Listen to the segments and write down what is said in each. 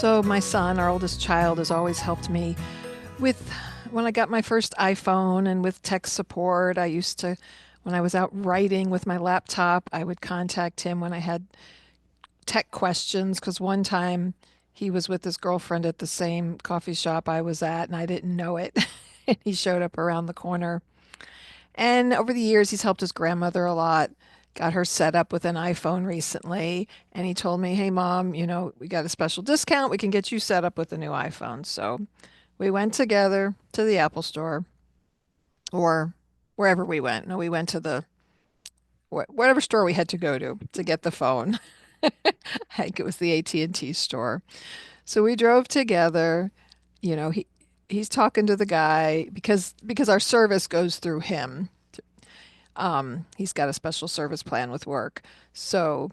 So my son, our oldest child, has always helped me with when I got my first iPhone and with tech support. I used to, when I was out writing with my laptop, I would contact him when I had tech questions because one time he was with his girlfriend at the same coffee shop I was at and I didn't know it. And he showed up around the corner. And over the years, he's helped his grandmother a lot. Got her set up with an iPhone recently. And he told me, hey, mom, we got a special discount. We can get you set up with a new iPhone. So we went together to the Apple store or wherever we went. No, we went to the whatever store we had to go to get the phone. I think it was the AT&T store. So we drove together. You know, he's talking to the guy because our service goes through him. He's got a special service plan with work. So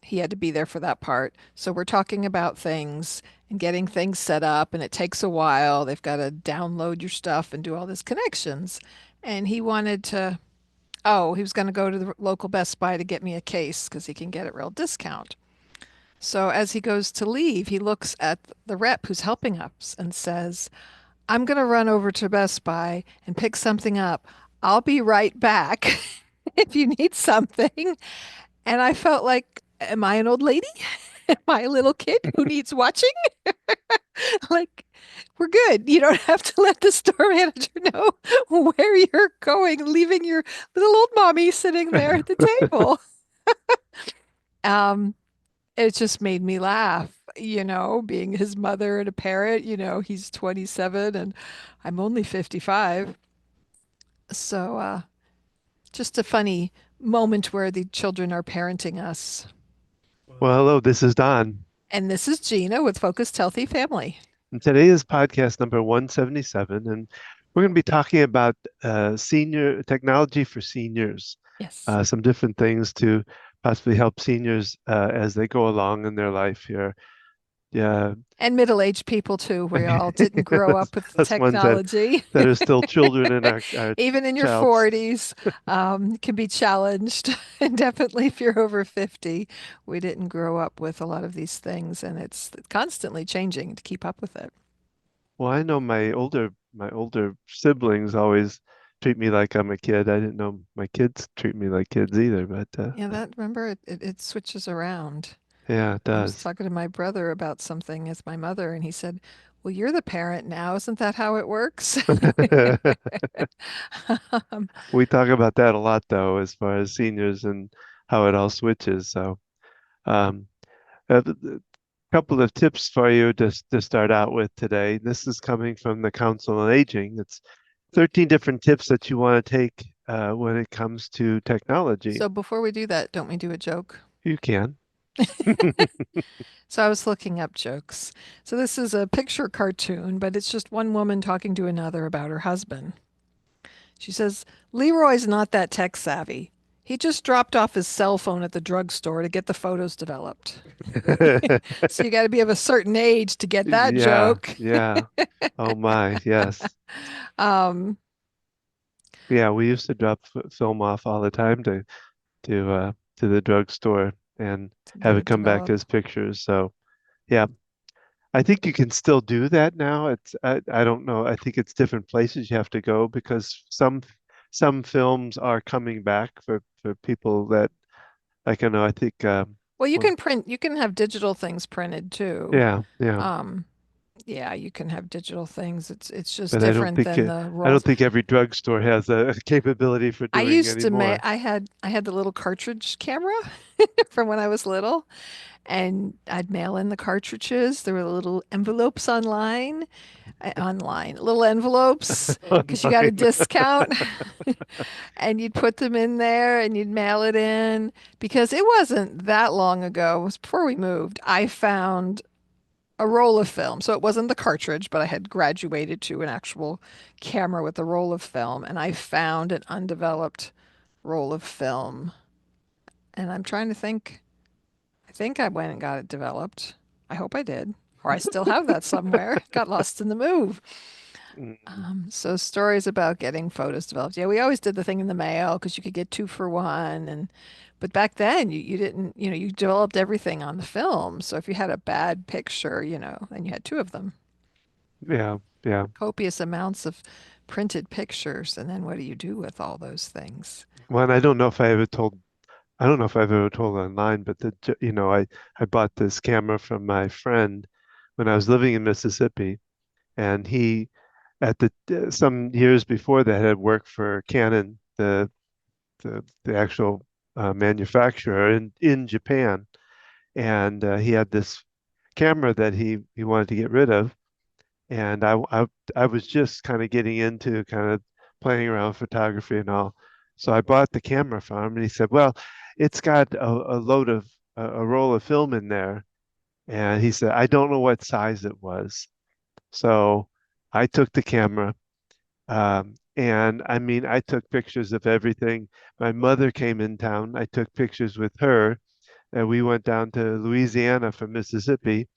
he had to be there for that part. So we're talking about things and getting things set up, and it takes a while. They've got to download your stuff and do all these connections. And he was going to go to the local Best Buy to get me a case because he can get it real discount. So as he goes to leave, he looks at the rep who's helping us and says, I'm going to run over to Best Buy and pick something up. I'll be right back if you need something. And I felt like, am I an old lady? Am I a little kid who needs watching? Like, we're good. You don't have to let the store manager know where you're going, leaving your little old mommy sitting there at the table. Um, it just made me laugh, being his mother and a parent, he's 27 and I'm only 55. So, just a funny moment where the children are parenting us. Well, hello, this is Don. And this is Gina with Focused Healthy Family. And today is podcast number 177, and we're going to be talking about senior technology for seniors, Yes. some different things to possibly help seniors as they go along in their life here. Yeah, And middle-aged people too. We all didn't grow us, up with the us ones that technology. that are still children in our Even in your child's. 40s, can be challenged. And definitely if you're over 50, we didn't grow up with a lot of these things, and it's constantly changing to keep up with it. Well, I know my older siblings always treat me like I'm a kid. I didn't know my kids treat me like kids either, but Yeah, remember, it switches around. yeah, it I was does. talking to my brother about something as my mother, and he said, well, you're the parent now. Isn't that how it works? Um, We talk about that a lot, though, as far as seniors and how it all switches. So, um, a couple of tips for you to start out with today. This is coming from the Council on Aging. It's 13 different tips that you want to take when it comes to technology. so before we do that, don't we do a joke? You can. So I was looking up jokes. So this is a picture cartoon, but it's just one woman talking to another about her husband. She says, Leroy's not that tech savvy. He just dropped off his cell phone at the drugstore to get the photos developed. So you got to be of a certain age to get that Yeah, joke. yeah. Oh my, yes. Um, Yeah, we used to drop film off all the time to the drugstore and to have get it it come back as developed. pictures. So yeah, I think you can still do that now. I don't know. I think it's different places you have to go because some films are coming back for people that like I know. I think Well, well, you can have digital things printed too. yeah, yeah. Um, yeah, you can have digital things. It's just But different than the I don't rolls. think every drugstore has a capability for I doing used to make anymore. I had the little cartridge camera from when I was little, and I'd mail in the cartridges. There were little envelopes online, little envelopes because you got a Online. discount, and you'd put them in there and you'd mail it in because it wasn't that long ago. It was before we moved. I found a roll of film. So it wasn't the cartridge, but I had graduated to an actual camera with a roll of film, and I found an undeveloped roll of film. And I'm trying to think. I think I went and got it developed. I hope I did. Or I still have that somewhere. Got lost in the move. Mm, So stories about getting photos developed. Yeah, we always did the thing in the mail because you could get two for one. And but back then you didn't, you developed everything on the film. So if you had a bad picture, and you had two of them, yeah, yeah. copious amounts of printed pictures, and then what do you do with all those things? Well, and I don't know if I've ever told online, but I bought this camera from my friend when I was living in Mississippi, and he, at some years before that, had worked for Canon, the actual manufacturer in Japan, and he had this camera that he wanted to get rid of, and I was just kind of getting into kind of playing around with photography and all. So I bought the camera from him, and he said, "Well, it's got a roll of film in there." And he said, "I don't know what size it was." So I took the camera, and I mean, I took pictures of everything. My mother came in town. I took pictures with her, and we went down to Louisiana from Mississippi,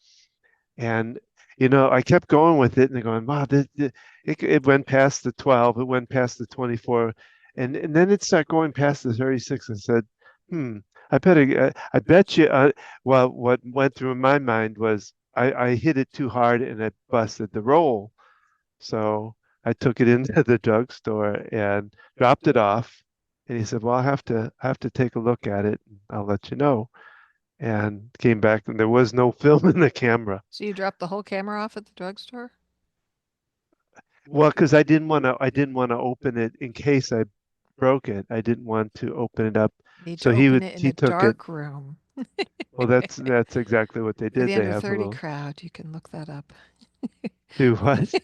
and I kept going with it and going, wow, it went past the 12, it went past the 24, and then it started going past the 36. I said, hmm, I bet you. Well, what went through my mind was I hit it too hard and it busted the roll. So I took it into the drugstore and dropped it off. And he said, well, I have to take a look at it. I'll let you know. And came back and there was no film in the camera. So you dropped the whole camera off at the drugstore? Well, because I didn't want to open it in case I broke it. I didn't want to open it up. Need to So open it in he a took it. dark room. Well, that's exactly what they For did. the They under have a 30 little crowd, you can look that up. do what?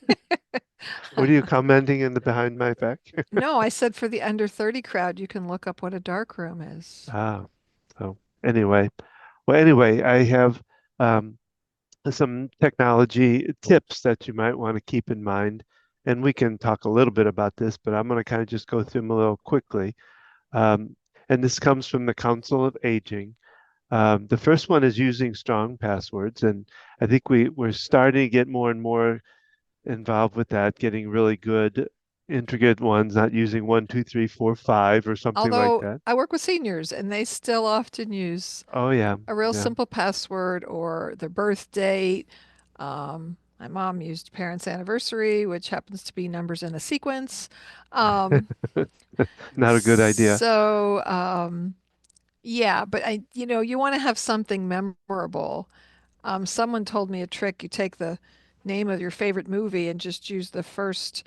What are you commenting in the behind my back? No, I said for the under 30 crowd, you can look up what a dark room is. Ah, so anyway. Well, anyway, I have um, some technology tips that you might want to keep in mind. And we can talk a little bit about this, but I'm going to kind of just go through them a little quickly. Um, and this comes from the Council of Aging. The first one is using strong passwords, and I think we're starting to get more and more involved with that, getting really good, intricate ones, not using 1, 2, 3, 4, 5 or something like Although that. I work with seniors and they still often use Oh yeah, a real yeah, simple password or their birth date. My mom used parents' anniversary, which happens to be numbers in a sequence. Um, not a good idea. so, yeah, but you want to have something memorable. Someone told me a trick. You take the name of your favorite movie and just use the first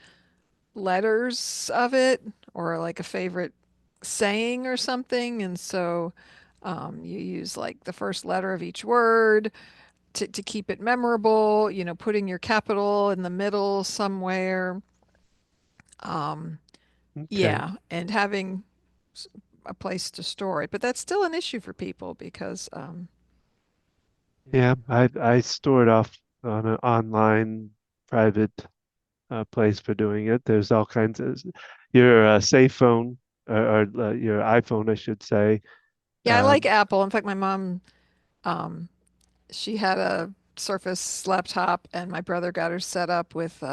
letters of it, or like a favorite saying or something. And so you use like the first letter of each word to keep it memorable, putting your capital in the middle somewhere. Um, Okay. yeah, and having a place to store it. But that's still an issue for people because, Yeah, I store it off on an online private place for doing it. There's all kinds of your safe phone or your iPhone, I should say. yeah, I like Um, Apple. In fact, my mom, um, she had a Surface laptop, and my brother got her set up with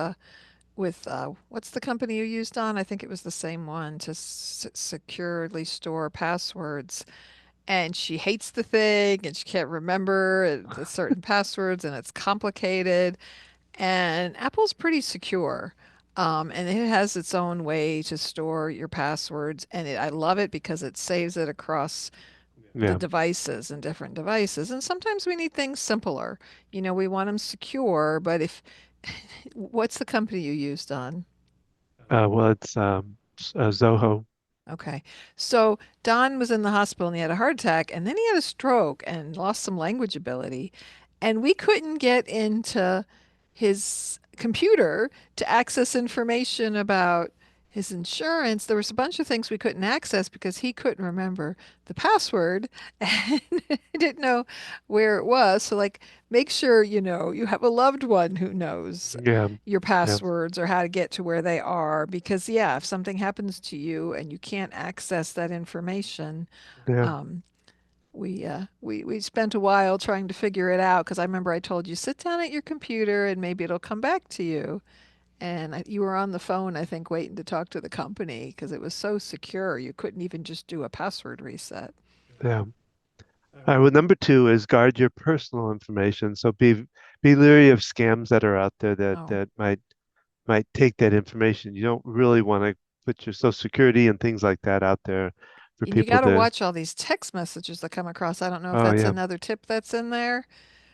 what's the company you used on? I think it was the same one to securely store passwords. And she hates the thing, and she can't remember the certain passwords, and it's complicated. And Apple's pretty secure. And it has its own way to store your passwords, and I love it because it saves it across the yeah. devices and different devices. And sometimes we need things simpler. We want them secure, but if what's the company you used on? Well, it's Zoho. Okay. So Don was in the hospital and he had a heart attack and then he had a stroke and lost some language ability. And we couldn't get into his computer to access information about his insurance. There was a bunch of things we couldn't access because he couldn't remember the password and didn't know where it was. So, like, make sure you have a loved one who knows Yeah, your yeah, passwords or how to get to where they are. Because, yeah, if something happens to you and you can't access that information, yeah, um, we spent a while trying to figure it out because I remember I told you sit down at your computer and maybe it'll come back to you. And you were on the phone, I think, waiting to talk to the company because it was so secure. You couldn't even just do a password reset. Yeah. All right, well, number two is guard your personal information. So be leery of scams that are out there that Oh, that might take that information. You don't really want to put your social security and things like that out there for and you people got to to. watch all these text messages that come across. I don't know if Oh that's yeah. another tip that's in there.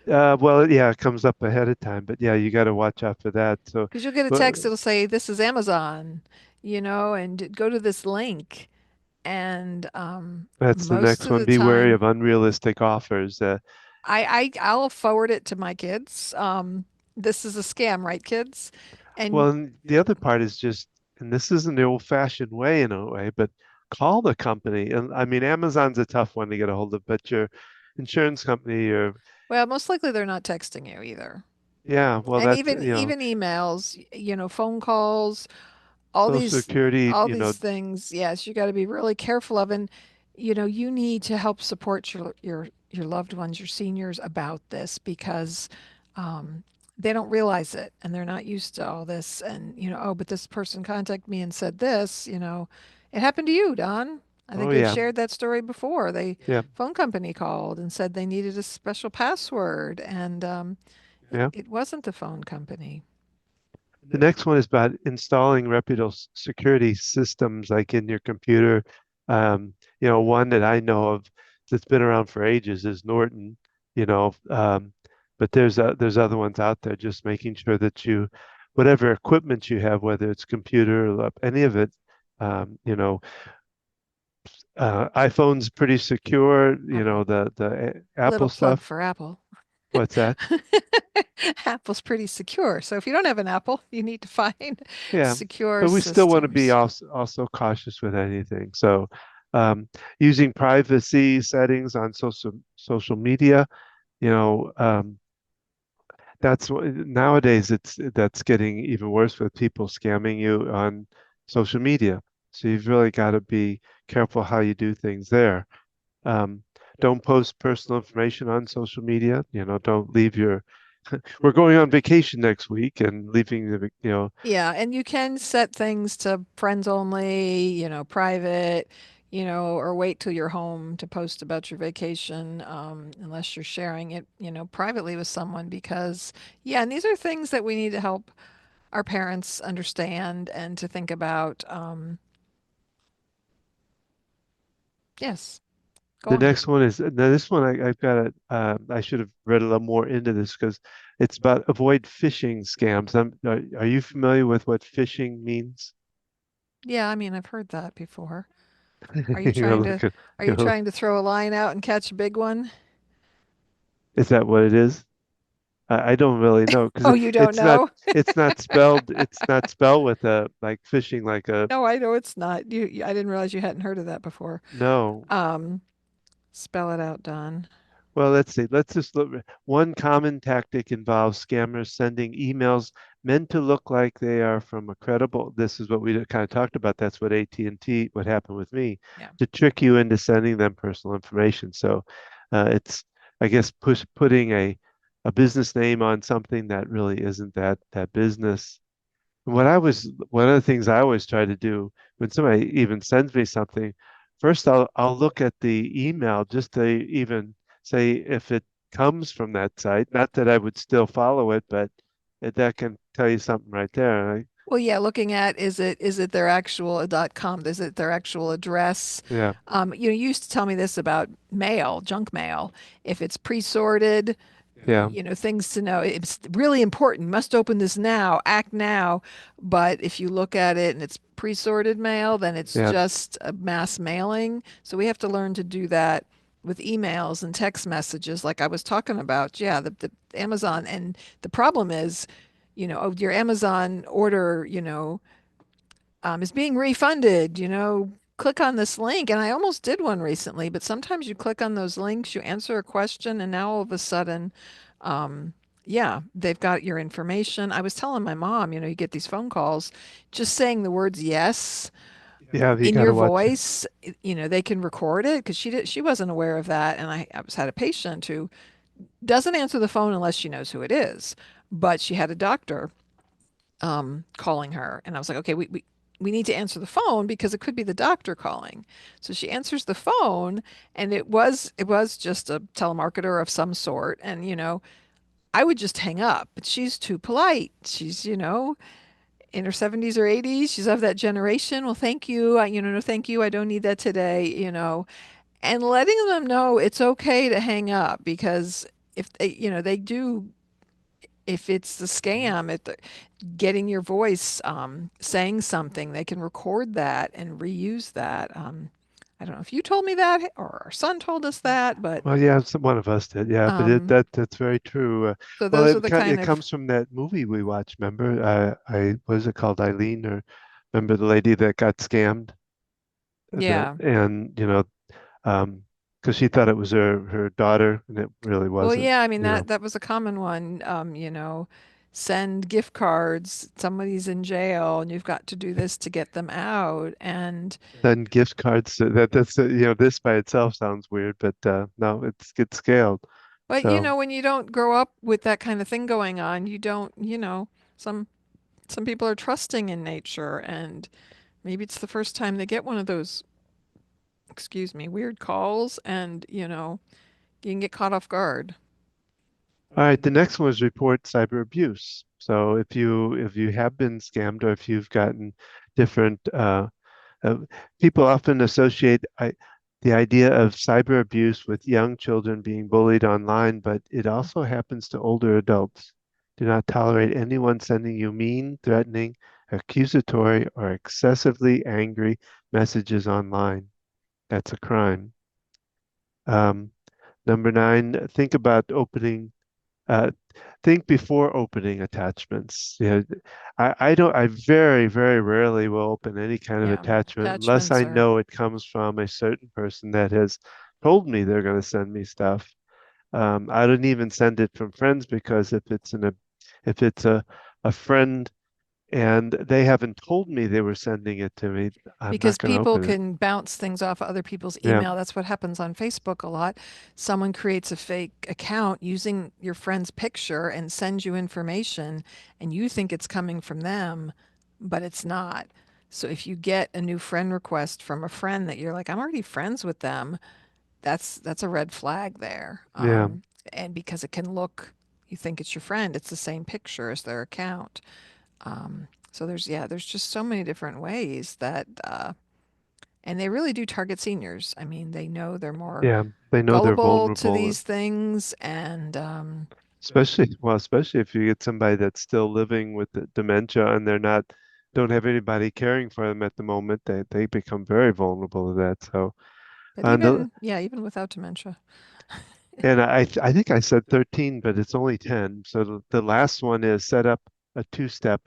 Well, yeah, it comes up ahead of time, but yeah, you got to watch out for that. So, Because you'll get a uh, text that'll say, "This is Amazon," and go to this link. And that's the most next of one. the Be wary time, of unrealistic offers. I'll forward it to my kids. This is a scam, right, kids? Well, And and the other part is just, and this isn't the old-fashioned way in a way, but call the company. And I mean, Amazon's a tough one to get a hold of, but your insurance company, your well, most likely they're not texting you either. yeah, well, And that's even emails, phone calls, all Social these Security, all these things, yes, you got to be really careful of. And you need to help support your loved ones, your seniors, about this because um, they don't realize it and they're not used to all this. And oh, but this person contacted me and said this. It happened to you, Don. I oh think we've yeah, shared that story before. They yeah, phone company called and said they needed a special password, and yeah. it wasn't the phone company. The next one is about installing reputable security systems like in your computer. One that I know of that's been around for ages is Norton, you know, but there's other ones out there, just making sure that whatever equipment you have, whether it's computer or any of it, iPhone's pretty secure, Okay. the Little Apple plug stuff. for Apple. What's that? Apple's pretty secure. So if you don't have an Apple, you need to find Yeah, secure but we still want to be systems. also cautious with anything. So, using privacy settings on social media, you know, nowadays that's getting even worse with people scamming you on social media. So you've really got to be careful how you do things there. Um, don't post personal information on social media. Don't leave your. We're going on vacation next week and leaving the. Yeah, and you can set things to friends only, private, or wait till you're home to post about your vacation, unless you're sharing it, privately with someone because, yeah, and these are things that we need to help our parents understand and to think about. Yes, go The on. next one is now this one I've got it. I should have read a little more into this because it's about avoid phishing scams. Are you familiar with what phishing means? Yeah, I mean, I've heard that before. Are you You're gonna trying look to at, are you you know, trying to throw a line out and catch a big one? is that what it is? I don't really know because Oh, you don't know? it's not spelled with a like phishing like a No, I know it's not. I didn't realize you hadn't heard of that before. no. Um, Spell it out, Don. Well, let's see. Let's just look. One common tactic involves scammers sending emails meant to look like they are from a credible. This is what we kind of talked about. That's what AT&T, what happened with me, Yeah. to trick you into sending them personal information. So it's, I guess, putting a business name on something that really isn't that business. One of the things I always try to do when somebody even sends me something, first I'll look at the email just to even say if it comes from that site. Not that I would still follow it, but that can tell you something right there. Well, yeah, looking at is it their actual .com? Is it their actual address? Yeah, You used to tell me this about mail, junk mail. If it's pre-sorted, yeah, things to know. It's really important. Must open this now, act now. But if you look at it and it's pre-sorted mail, then it's yeah, just a mass mailing. So we have to learn to do that with emails and text messages, like I was talking about. Yeah, the Amazon. And the problem is, your Amazon order, is being refunded, click on this link. And I almost did one recently, but sometimes you click on those links, you answer a question, and now all of a sudden, um, yeah, they've got your information. I was telling my mom, you get these phone calls, just saying the words yes yeah. You in got your to watch. voice, they can record it because she wasn't aware of that. And I was had a patient who doesn't answer the phone unless she knows who it is, but she had a doctor calling her. And I was like, okay, we need to answer the phone because it could be the doctor calling. So she answers the phone and it was just a telemarketer of some sort. And, I would just hang up, but she's too polite. She's, in her 70s or 80s. She's of that generation. Well, thank you. No, thank you. I don't need that today. And letting them know it's okay to hang up because if they do, if it's the scam, if getting your voice, saying something, they can record that and reuse that. I don't know if you told me that or our son told us that, but Well, yeah, one of us did. Yeah, but um, that's very true. so Well, those are the kind it of, comes from that movie we watched. Remember, I was it called Eileen, or remember the lady that got scammed? That yeah. and um, because she thought it was her daughter, and it really Well, wasn't. yeah, I mean You know, that was a common one. Send gift cards. Somebody's in jail, and you've got to do this to get them out. And then gift cards. That's this by itself sounds weird, but no, it's scaled. but So. when you don't grow up with that kind of thing going on, you don't. Some some people are trusting in nature, and maybe it's the first time they get one of those, excuse me, weird calls, and you can get caught off guard. All right, the next one is report cyber abuse. So if you have been scammed or if you've gotten different uh, people often associate the idea of cyber abuse with young children being bullied online, but it also happens to older adults. Do not tolerate anyone sending you mean, threatening, accusatory, or excessively angry messages online. That's a crime. Um, Number nine, uh, think before opening attachments. I very, very rarely will open any kind of Yeah, attachment unless attachments I are know it comes from a certain person that has told me they're going to send me stuff. I don't even send it from friends because if it's a friend and they haven't told me they were sending it to me, I'm because not going to people open it. can bounce things off of other people's Yeah, email. That's what happens on Facebook a lot. Someone creates a fake account using your friend's picture and sends you information, and you think it's coming from them, but it's not. So if you get a new friend request from a friend that you're like, I'm already friends with them, that's a red flag there. yeah, And because it can look, you think it's your friend, it's the same picture as their account. So there's just so many different ways that, and they really do target seniors. I mean, they know they're more yeah. They know they're gullible to vulnerable. these things, and Especially if you get somebody that's still living with the dementia and don't have anybody caring for them at the moment, they become very vulnerable to that. So, but and the, even without dementia, and I think I said 13, but it's only 10. So the last one is set up a two-step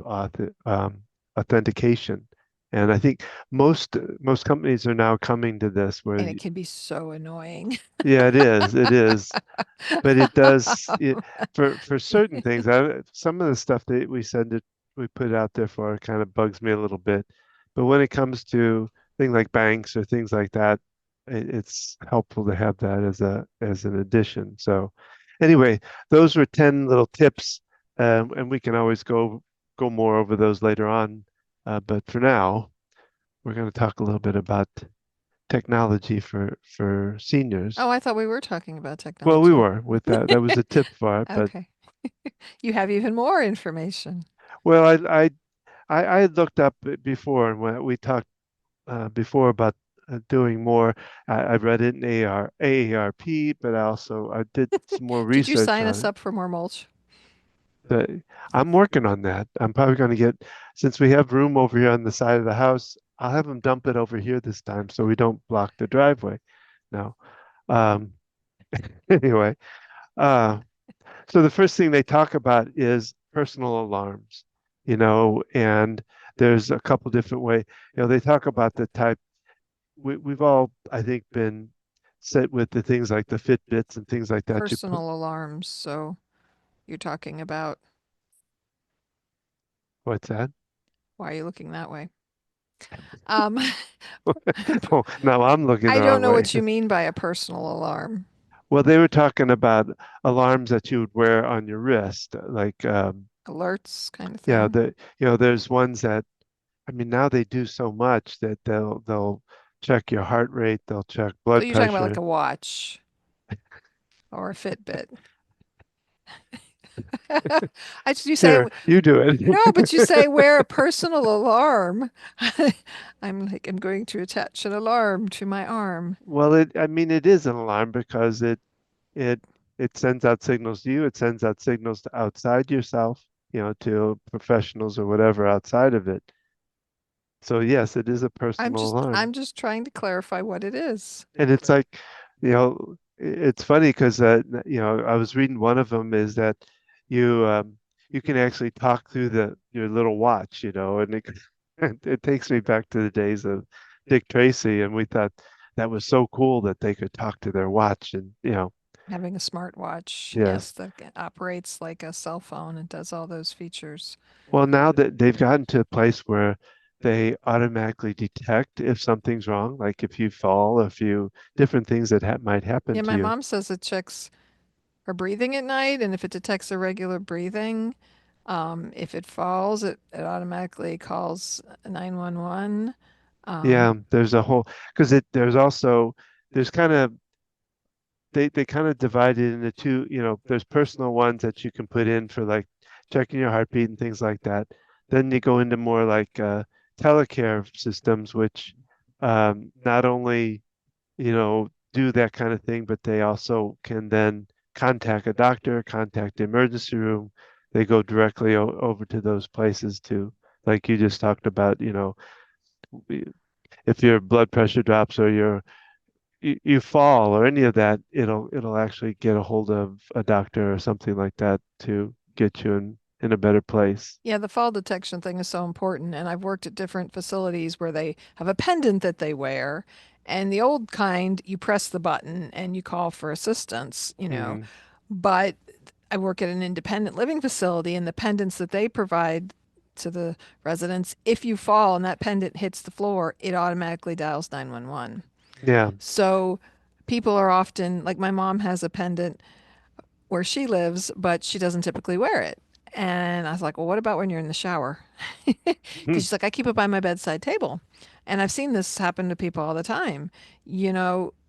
authentication. And I think most companies are now coming to this where and it can be so annoying. yeah, it is. It is. But it does for certain things. Some of the stuff that we put out there for kind of bugs me a little bit. But when it comes to things like banks or things like that, it's helpful to have that as an addition. So anyway, those were 10 little tips, and we can always go more over those later on. But for now, we're going to talk a little bit about technology for Oh, seniors. I thought we were talking about Well, we technology. were with that. That was a tip for it, but Okay, you have even more information. well, I had looked up before, and when we talked before about doing more. I read it in AARP, but I did some more Did you research sign on us it. up for more mulch? But I'm working on that. I'm probably going to since we have room over here on the side of the house, I'll have them dump it over here this time so we don't block the driveway. No. Um, anyway, uh, so the first thing they talk about is personal alarms, and there's a couple different ways. They talk about the type we've all, I think, been set with the things like the Fitbits and things like that. You put Personal alarms. So you're talking about, what's that? why are you looking that way? Um, Oh, now I'm looking I the don't wrong know way. what you mean by a personal alarm. Well, they were talking about alarms that you would wear on your wrist, like Alerts kind of Yeah, thing. there's ones that, I mean, now they do so much that they'll check your heart rate, they'll check So blood you're talking about like pressure. a watch or a Fitbit. I just you say Here, you do no, but you it. say wear a personal alarm. I'm like I'm going to attach an alarm to my arm. Well, I mean, it is an alarm because it it sends out signals to you, it sends out signals to outside yourself, to professionals or whatever outside of it. So yes, it is a personal alarm. I'm just trying to clarify what it is. And it's like, it's funny because I was reading one of them is that you you can actually talk through the your little watch, and it takes me back to the days of Dick Tracy, and we thought that was so cool that they could talk to their watch, and Having a smartwatch, yes. yes, that operates like a cell phone and does all those features. Well, now that they've gotten to a place where they automatically detect if something's wrong, like if you fall, if you different things that might happen Yeah, to my you. mom says it checks her breathing at night, and if it detects irregular breathing, if it falls, it automatically calls 911. Yeah, Um, there's a whole because there's also there's kind of they kind of divide it into two, there's personal ones that you can put in for like checking your heartbeat and things like that. Then you go into more like telecare systems, which not only, do that kind of thing, but they also can then contact a doctor, contact the emergency room. They go directly over to those places too. Like you just talked about, if your blood pressure drops or you fall or any of that, it'll actually get a hold of a doctor or something like that to get you in a better place. yeah, the fall detection thing is so important, and I've worked at different facilities where they have a pendant that they wear, and the old kind, you press the button and you call for assistance, Hmm. But I work at an independent living facility, and the pendants that they provide to the residents, if you fall and that pendant hits the floor, it automatically dials 911. Yeah. So people are often like my mom has a pendant where she lives, but she doesn't typically wear it. And I was like, well, what about when you're in the shower? Because she's like, I keep it by my bedside table. And I've seen this happen to people all the time.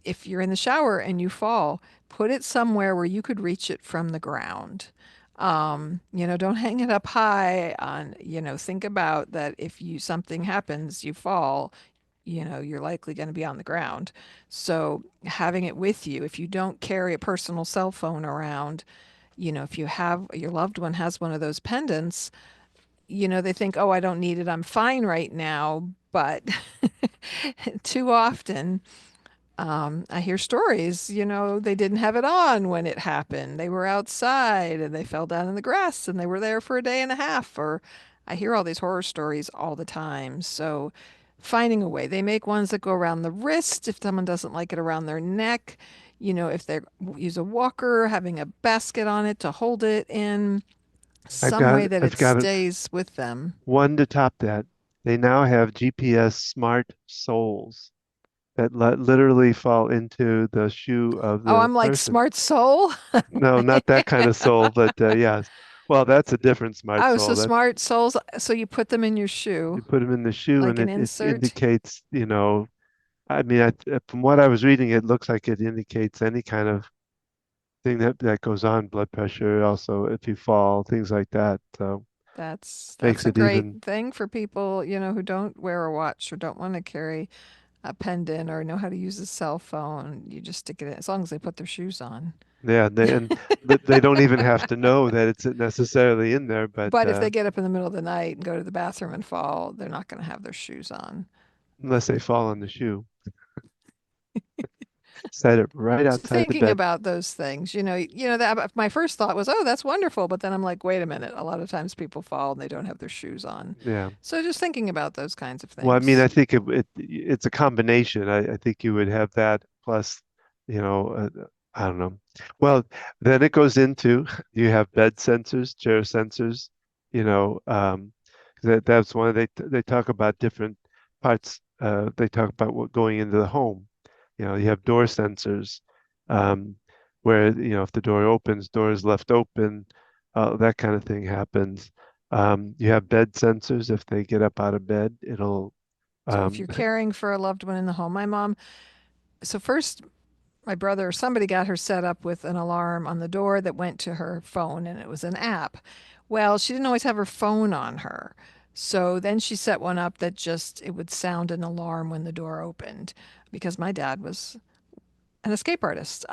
If you're in the shower and you fall, put it somewhere where you could reach it from the ground. Don't hang it up high on, think about that if you something happens, you fall, you're likely going to be on the ground. So having it with you, if you don't carry a personal cell phone around, if you have your loved one has one of those pendants, they think, oh, I don't need it. I'm fine right now. But too often, I hear stories, they didn't have it on when it happened. They were outside and they fell down in the grass and they were there for a day and a half. Or I hear all these horror stories all the time. So finding a way. They make ones that go around the wrist if someone doesn't like it around their neck. If they use a walker, having a basket on it to hold it in, I've some got way that I've it got stays with them. one to top that. They now have GPS smart soles that literally fall into the shoe of Oh, the I'm like person. smart soul. No, not that kind of sole, but yes. Well, that's a different smart Oh, so sole. That's smart soles. So you put them in your shoe you put them in the shoe like and an it insert. indicates, I mean, from what I was reading, it looks like it indicates any kind of thing that goes on, blood pressure, also if you fall, things like that. So That's makes a it great even, thing for people, who don't wear a watch or don't want to carry a pendant or know how to use a cell phone. You just stick it in, as long as they put their shoes on. yeah, and they don't even have to know that it's necessarily in there, but But if they get up in the middle of the night and go to the bathroom and fall, they're not going to have their shoes on. unless they fall on the shoe, set it right So outside the thinking bed. about those things, that my first thought was, oh, that's wonderful. But then I'm like, wait a minute. A lot of times people fall and they don't have their shoes on. Yeah. So just thinking about those kinds of Well, I mean, I things. think it's a combination. I think you would have that plus, you know, I don't know. Well, then it goes into you have bed sensors, chair sensors, you know, that's one they talk about different parts. They talk about what going into the home. You have door sensors, um, where if the door opens, door is left open. that kind of thing happens. You have bed sensors. If they get up out of bed, it'll So if um, you're caring for a loved one in the home, my mom, so first my brother or somebody got her set up with an alarm on the door that went to her phone and it was an app. Well, she didn't always have her phone on her. So then she set one up that just it would sound an alarm when the door opened because my dad was an escape artist.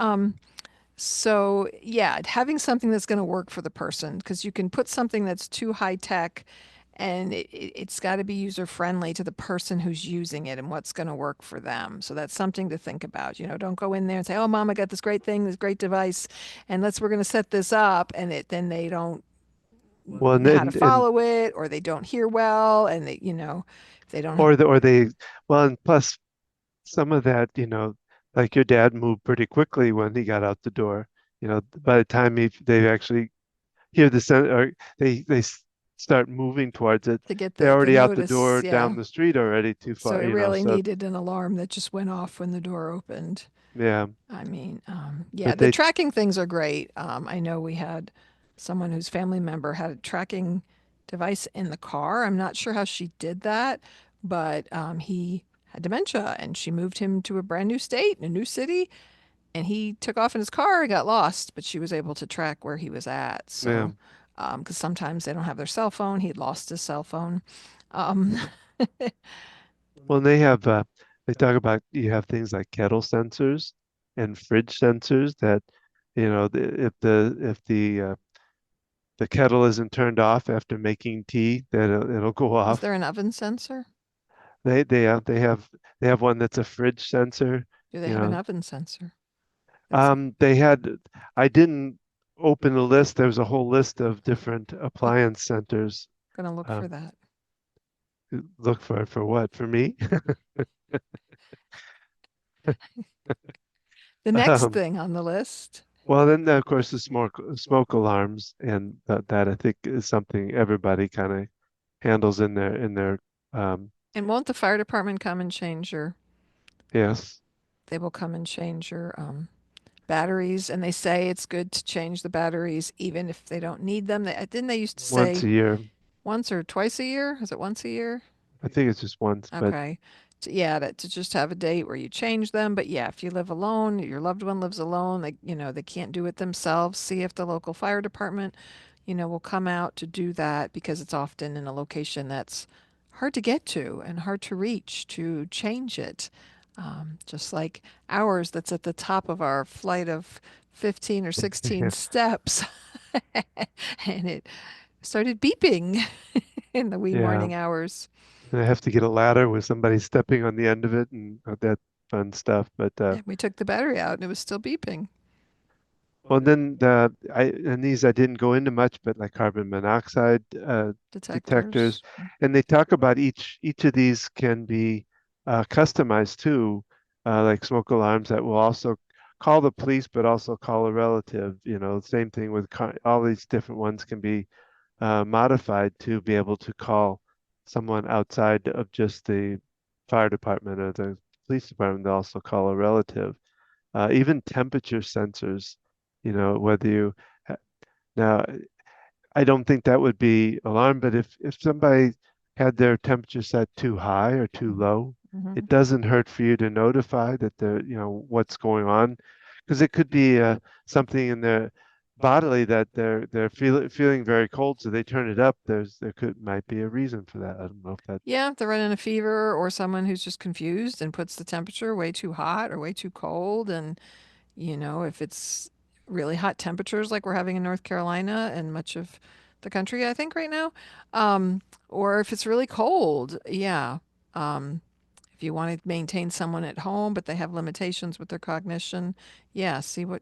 So yeah, having something that's going to work for the person because you can put something that's too high tech and it's got to be user friendly to the person who's using it and what's going to work for them. So that's something to think about. You know, don't go in there and say, "Oh, mom, I got this great thing, this great device, and we're going to set this up," and then they don't well, know how to and follow it or they don't hear well, and they, you know, if they don't. or they well, and plus some of that, like your dad moved pretty quickly when he got out the door. By the time they actually hear the sound or start moving towards it, To get they're the already out the notice, door yeah. down the street already too So far, it really so needed an alarm that just went off when the door opened. yeah. I mean, yeah, But the they tracking things are great. I know we had someone whose family member had a tracking device in the car. I'm not sure how she did that, but he had dementia and she moved him to a brand new state, a new city, and he took off in his car and got lost, but she was able to track where he was at. yeah. So, because sometimes they don't have their cell phone, he'd lost his cell phone. Um, Well, they talk about you have things like kettle sensors and fridge sensors that, if the kettle isn't turned off after making tea, then it'll go is there off. an oven sensor? They have one that's a fridge sensor, Do they you have an know. oven sensor? That's I didn't open the list. There's a whole list of different appliance centers. gonna look for Um, that. look for what? For me? The next Um, thing on the list. well, then of course the smoke alarms, and that I think is something everybody kind of handles in their um, And won't the fire department come and change yes, they will come and change your batteries. And they say it's good to change the batteries even if they don't need them. Didn't they used to once say a year. once or twice a year? Is it once a year? I think it's just once, but Okay. Yeah, to just have a date where you change them. But yeah, if you live alone, your loved one lives alone, they can't do it themselves. See if the local fire department, will come out to do that because it's often in a location that's hard to get to and hard to reach to change it. Just like ours, that's at the top of our flight of 15 or 16 steps. And it started beeping in the wee yeah, morning hours. and I have to get a ladder with somebody stepping on the end of it and that fun stuff. But And we took the battery out and it was still beeping. well, then these I didn't go into much, but like carbon monoxide detectors, Detectors. and they talk about each of these can be customized too, like smoke alarms that will also call the police, but also call a relative. Same thing with all these different ones can be modified to be able to call someone outside of just the fire department or the police department. They also call a relative. Even temperature sensors, whether you ha- now I don't think that would be alarm, but if somebody had their temperature set too high or too low, Mm-hmm. it doesn't hurt for you to notify that what's going on, because it could be something in their bodily that they're feeling very cold, so they turn it up. Might be a reason for that. I don't know if that. Yeah, they're running a fever or someone who's just confused and puts the temperature way too hot or way too cold. And, if it's really hot temperatures like we're having in North Carolina and much of the country, I think, right now, or if it's really cold, yeah. Um, if you want to maintain someone at home, but they have limitations with their cognition, yeah, see what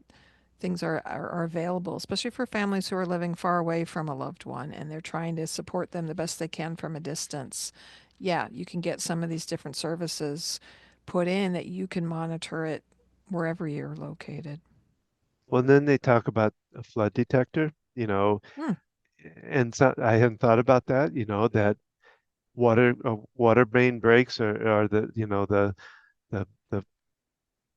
things are available, especially for families who are living far away from a loved one and they're trying to support them the best they can from a distance. Yeah, you can get some of these different services put in that you can monitor it wherever you're located. Well, then they talk about a flood detector, Hmm. and so I hadn't thought about that, that water main breaks or the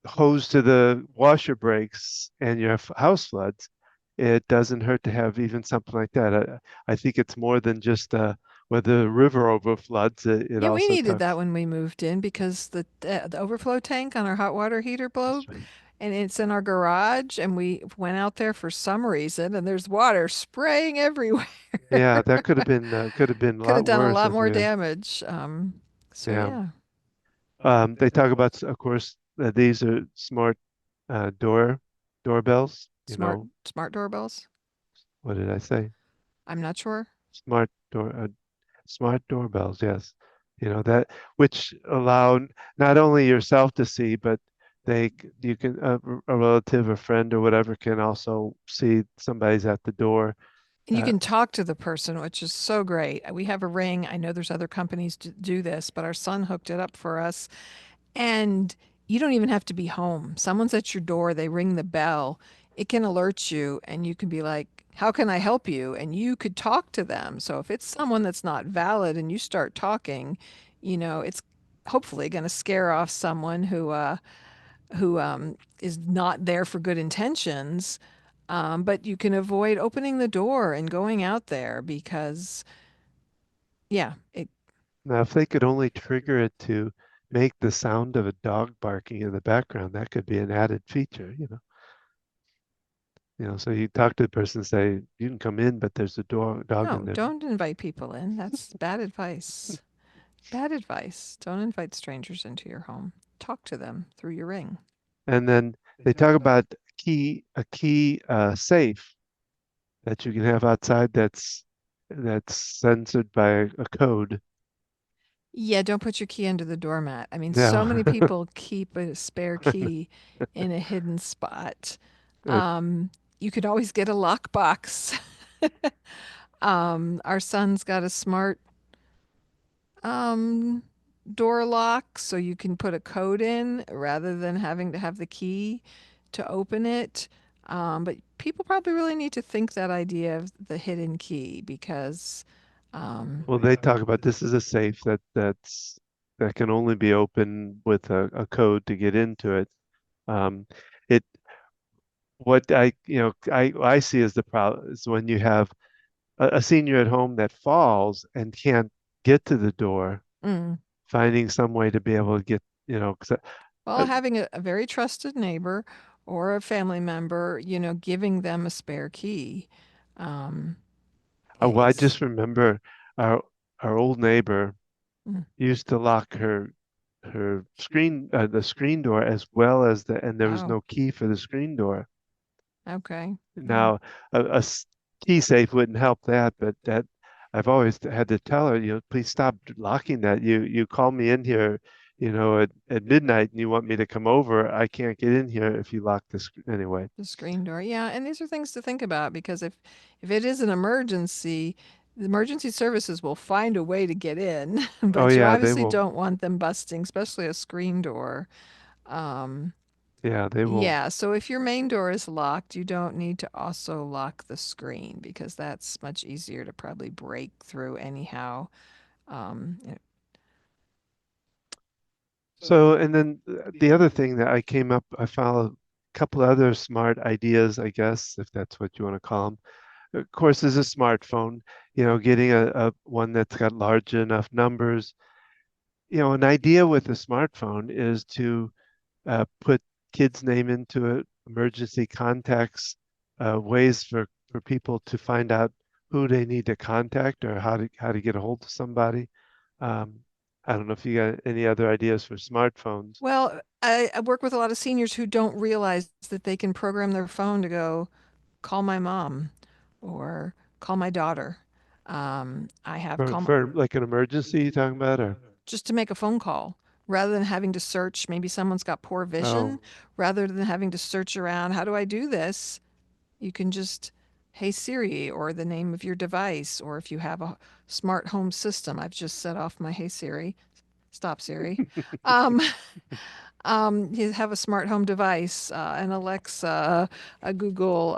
hose to the washer breaks and your house floods. it doesn't hurt to have even something like that. I think it's more than just where the river overfloods. It Yeah, we also needed that talks. when we moved in because the overflow tank on our hot water heater broke, and it's in our garage, and we went out there for some reason, and there's water spraying everywhere. Yeah, that could have been a Could have lot done a worse lot if more you. damage. So Yeah. yeah, They talk about, of course, these are smart doorbells. smart doorbells. What did I say? I'm not sure. Smart door smart doorbells. Yes, that which allow not only yourself to see, but you can a relative, a friend, or whatever can also see somebody's at the door. And you Uh, can talk to the person, which is so great. We have a ring. I know there's other companies to do this, but our son hooked it up for us. And you don't even have to be home. Someone's at your door, they ring the bell. It can alert you, and you can be like, how can I help you? And you could talk to them. So if it's someone that's not valid and you start talking, it's hopefully going to scare off someone who is not there for good intentions. But you can avoid opening the door and going out there because, yeah, Now, if they could only trigger it to make the sound of a dog barking in the background, that could be an added feature. So you talk to the person, and say, "You can come in, but there's a dog in no, there." don't invite people in. That's bad advice. Bad advice. Don't invite strangers into your home. Talk to them through your ring. And then they talk about a key safe that you can have outside that's censored by a code. Yeah, don't put your key under the doormat. I mean, so No, many people keep a spare key in a hidden spot. it, Um, you could always get a lockbox. Our son's got a smart um, door lock, so you can put a code in rather than having to have the key to open it. But people probably really need to think that idea of the hidden key because, um, well, they talk about this is a safe that can only be opened with a code to get into it. Um, it what I see as the problem is when you have a senior at home that falls and can't get to the door, mm, finding some way to be able to get, 'cause well, I, having a very trusted neighbor or a family member, giving them a spare key. Um, well, I it's just remember our our old neighbor mm, used to lock her the screen door as well as and there was oh, no key for the screen door. okay. Yeah. Now, key safe wouldn't help that, but that I've always had to tell her, please stop locking that. You call me in here, at midnight and you want me to come over. I can't get in here if you lock this anyway. The screen door. Yeah, and these are things to think about because if it is an emergency, the emergency services will find a way to get in, Oh but you yeah, they obviously will. don't want them busting, especially a screen door. Um, Yeah, they will. yeah, so if your main door is locked, you don't need to also lock the screen because that's much easier to probably break through anyhow. You know, So, and then the other thing that I found a couple other smart ideas, I guess, if that's what you want to call them. Of course, is a smartphone, getting a one that's got large enough numbers. An idea with a smartphone is to put kids' name into it, emergency contacts, ways for people to find out who they need to contact or how to get a hold of somebody. Um, I don't know if you got any other ideas for smartphones. well, I work with a lot of seniors who don't realize that they can program their phone to go call my mom or call my daughter. I have For call for like an emergency you talking about or just to make a phone call rather than having to search. Maybe someone's got poor oh vision. Rather than having to search around, how do I do this? You can just, hey Siri, or the name of your device, or if you have a smart home system. I've just set off my hey Siri, stop Siri. Um, you have a smart home device, an Alexa, a Google,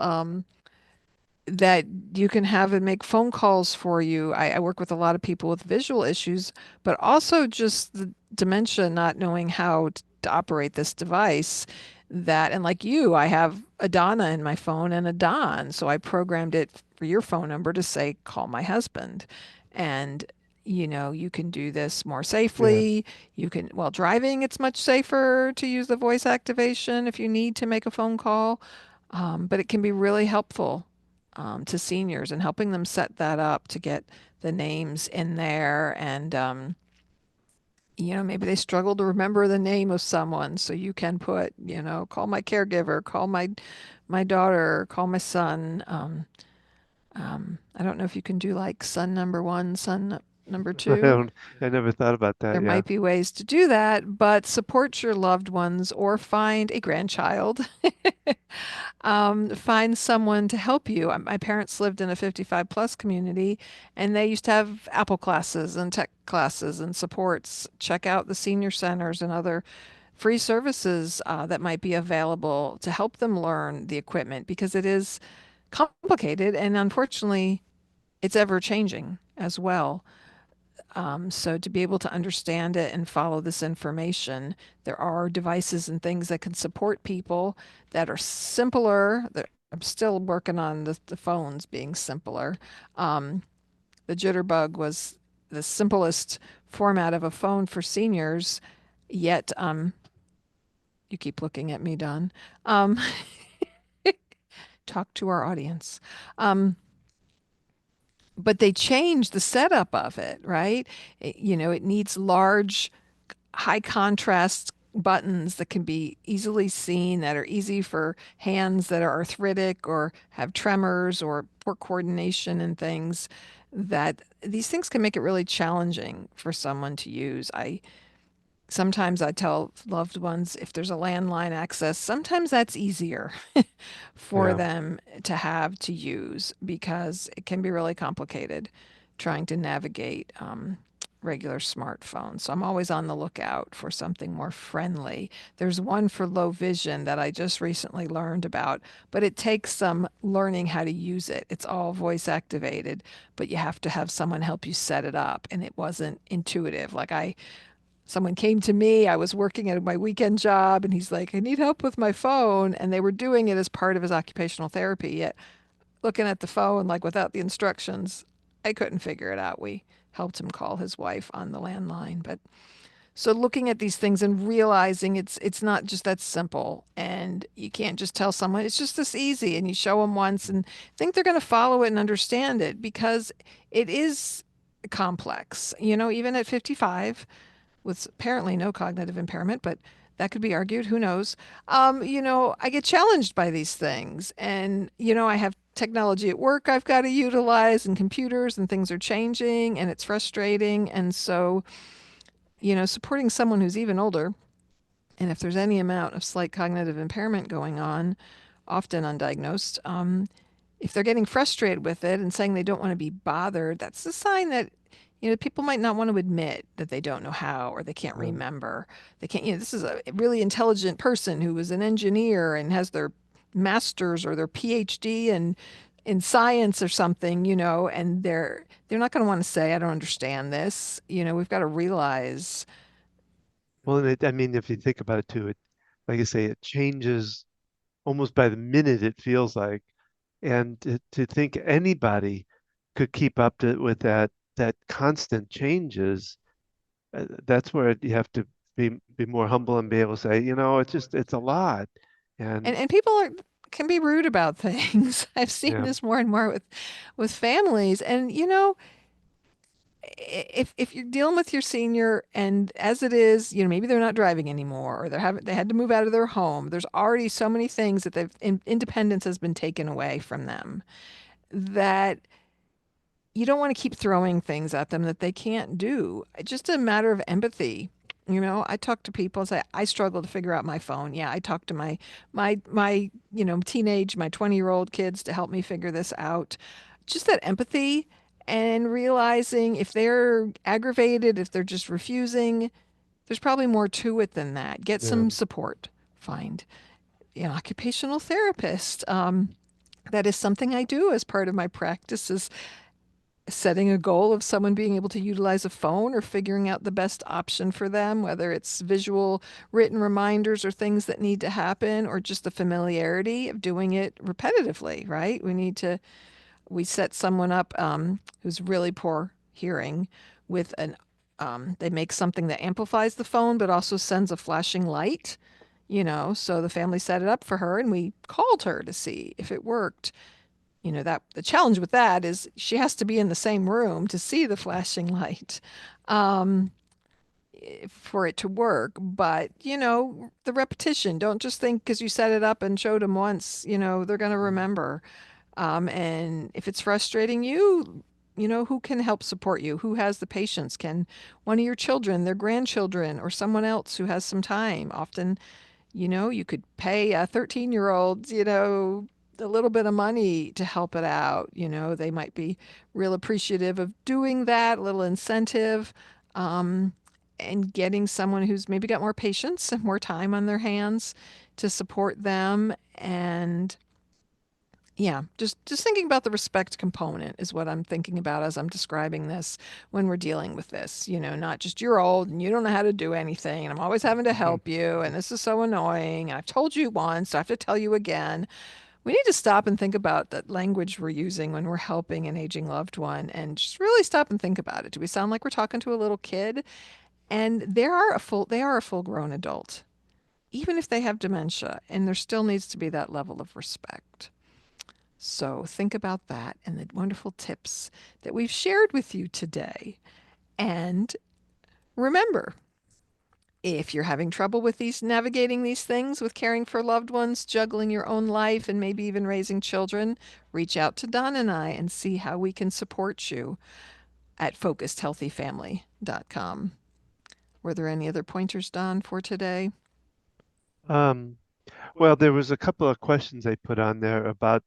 that you can have it make phone calls for you. I work with a lot of people with visual issues, but also just the dementia, not knowing how to operate this device. that, and like you, I have a Donna in my phone and a Don, so I programmed it for your phone number to say, call my husband. And you can do this more Yeah. safely. You can, while driving, it's much safer to use the voice activation if you need to make a phone call. But it can be really helpful to seniors and helping them set that up to get the names in there. And maybe they struggle to remember the name of someone, so you can put, call my caregiver, call my daughter, call my son. I don't know if you can do like son number one, son number I two. don't, I never thought about There that. Yeah. might be ways to do that, but support your loved ones or find a grandchild. Find someone to help you. My parents lived in a 55 plus community, and they used to have Apple classes and tech classes and supports. Check out the senior centers and other free services that might be available to help them learn the equipment because it is complicated and unfortunately it's ever changing as well. So to be able to understand it and follow this information, there are devices and things that can support people that are simpler. I'm still working on the phones being simpler. Um, the Jitterbug was the simplest format of a phone for seniors, yet you keep looking at me, Don. Um, talk to our audience. Um, but they changed the setup of it, right? It needs large high contrast buttons that can be easily seen, that are easy for hands that are arthritic or have tremors or poor coordination and things, that these things can make it really challenging for someone to use. Sometimes I tell loved ones if there's a landline access, sometimes that's easier for Yeah. them to have to use because it can be really complicated trying to navigate regular smartphones. So I'm always on the lookout for something more friendly. There's one for low vision that I just recently learned about, but it takes some learning how to use it. It's all voice activated, but you have to have someone help you set it up, and it wasn't intuitive. Someone came to me. I was working at my weekend job, and he's like, I need help with my phone. And they were doing it as part of his occupational therapy. Yet, looking at the phone, like without the instructions, I couldn't figure it out. We helped him call his wife on the landline. But so looking at these things and realizing it's not just that simple, and you can't just tell someone it's just this easy, and you show them once and think they're going to follow it and understand it because it is complex. Even at 55 with apparently no cognitive impairment, but that could be argued. Who knows? I get challenged by these things. And, I have technology at work I've got to utilize and computers and things are changing and it's frustrating. And so, supporting someone who's even older, and if there's any amount of slight cognitive impairment going on, often undiagnosed, if they're getting frustrated with it and saying they don't want to be bothered, that's a sign that people might not want to admit that they don't know how or they can't Um, remember. They can't, this is a really intelligent person who was an engineer and has their master's or their PhD in science or something, and they're not going to want to say I don't understand this. We've got to realize. well, I mean, if you think about it too, like I say, it changes almost by the minute, it feels like. And to think anybody could keep up with that constant changes, that's where you have to be more humble and be able to say, it's a lot. and And and people can be rude about things. I've seen yeah, this more and more with families. And if you're dealing with your senior and as it is, maybe they're not driving anymore or they had to move out of their home. There's already so many things that independence has been taken away from them that you don't want to keep throwing things at them that they can't do. It's just a matter of empathy. I talk to people and say, I struggle to figure out my phone. Yeah, I talk to my teenage, my 20-year-old kids to help me figure this out. Just that empathy and realizing if they're aggravated, if they're just refusing, there's probably more to it than that. Get yeah. some support. Find an occupational therapist. That is something I do as part of my practice is setting a goal of someone being able to utilize a phone or figuring out the best option for them, whether it's visual, written reminders or things that need to happen, or just the familiarity of doing it repetitively, right? We set someone up who's really poor hearing with they make something that amplifies the phone but also sends a flashing light, so the family set it up for her and we called her to see if it worked. That the challenge with that is she has to be in the same room to see the flashing light um, for it to work. But, the repetition, don't just think because you set it up and showed them once, they're going to remember. And if it's frustrating you, who can help support you? Who has the patience? Can one of your children, their grandchildren, or someone else who has some time? Often, you could pay a 13-year-old, a little bit of money to help it out. They might be real appreciative of doing that, a little incentive, um, and getting someone who's maybe got more patience and more time on their hands to support them. And yeah, just thinking about the respect component is what I'm thinking about as I'm describing this when we're dealing with this. Not just you're old and you don't know how to do anything, and I'm always having to help you, and this is so annoying, and I've told you once, so I have to tell you again. We need to stop and think about that language we're using when we're helping an aging loved one, and just really stop and think about it. Do we sound like we're talking to a little kid? And they are a full-grown adult, even if they have dementia, and there still needs to be that level of respect. So think about that and the wonderful tips that we've shared with you today. And remember, if you're having trouble with navigating these things, with caring for loved ones, juggling your own life, and maybe even raising children, reach out to Don and I and see how we can support you at focusedhealthyfamily.com. Were there any other pointers, Don, for today? Um, well, there was a couple of questions I put on there about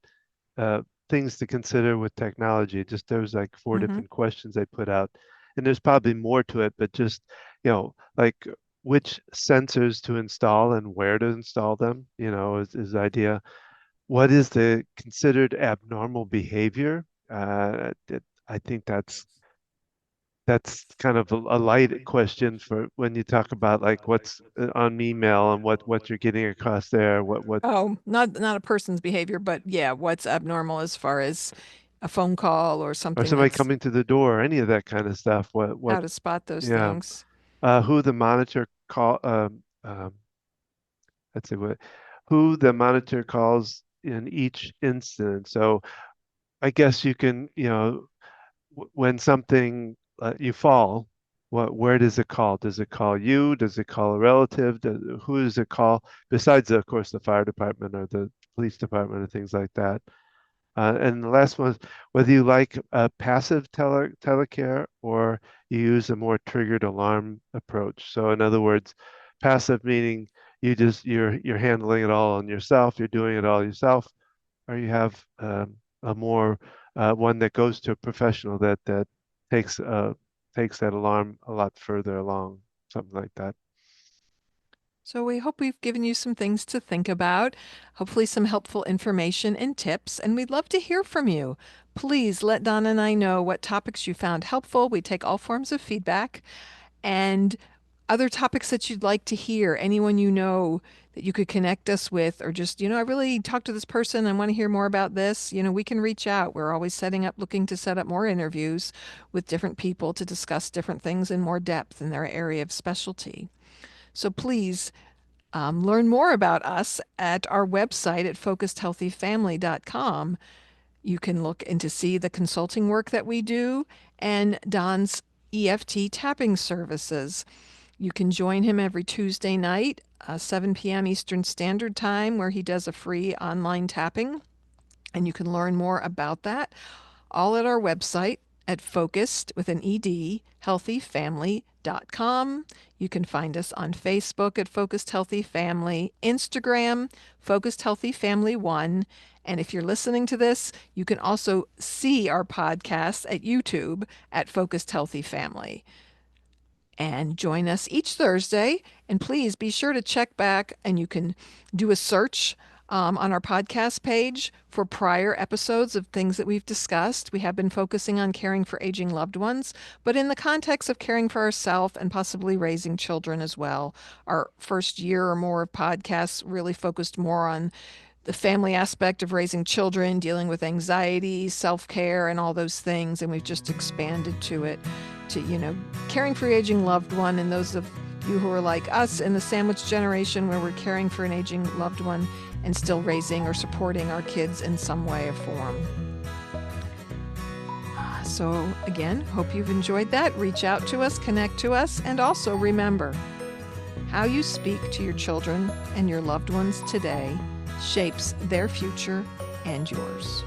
uh, things to consider with technology. Just there was like four Mm-hmm. different questions I put out, and there's probably more to it, but just, like which sensors to install and where to install them, is the idea. What is the considered abnormal behavior? I think that's kind of a light question for when you talk about like what's on email and what you're getting across there. What Oh, not a person's behavior, but yeah, what's abnormal as far as a phone call or or something somebody that's coming to the door, any of that kind of stuff. What how to spot those yeah. things. Who the monitor call let's see what who the monitor calls in each instance. So I guess you can, when something you fall, where does it call? Does it call you? Does it call a relative? Who does it call? Besides, of course, the fire department or the police department or things like that. And the last one is whether you like passive telecare or you use a more triggered alarm approach. So in other words, passive meaning you're handling it all on yourself, you're doing it all yourself, or you have a more one that goes to a professional that takes takes that alarm a lot further along, something like that. So we hope we've given you some things to think about, hopefully some helpful information and tips, and we'd love to hear from you. Please let Donna and I know what topics you found helpful. We take all forms of feedback and other topics that you'd like to hear, anyone you know that you could connect us with, or just, I really talked to this person. I want to hear more about this. We can reach out. We're always looking to set up more interviews with different people to discuss different things in more depth in their area of specialty. So please learn more about us at our website at focusedhealthyfamily.com. You can look and to see the consulting work that we do and Don's EFT tapping services. You can join him every Tuesday night, 7 p.m. Eastern Standard Time, where he does a free online tapping. And you can learn more about that all at our website at focused with an ed healthyfamily.com. You can find us on Facebook at Focused Healthy Family, Instagram Focused Healthy Family 1, and if you're listening to this, you can also see our podcast at YouTube at Focused Healthy Family. And join us each Thursday. And please be sure to check back and you can do a search on our podcast page for prior episodes of things that we've discussed. We have been focusing on caring for aging loved ones, but in the context of caring for ourselves and possibly raising children as well. Our first year or more of podcasts really focused more on the family aspect of raising children, dealing with anxiety, self-care, and all those things. And we've just expanded to it to, caring for your aging loved one. And those of you who are like us in the sandwich generation where we're caring for an aging loved one and still raising or supporting our kids in some way or form. So again, hope you've enjoyed that. Reach out to us, connect to us, and also remember, how you speak to your children and your loved ones today shapes their future and yours.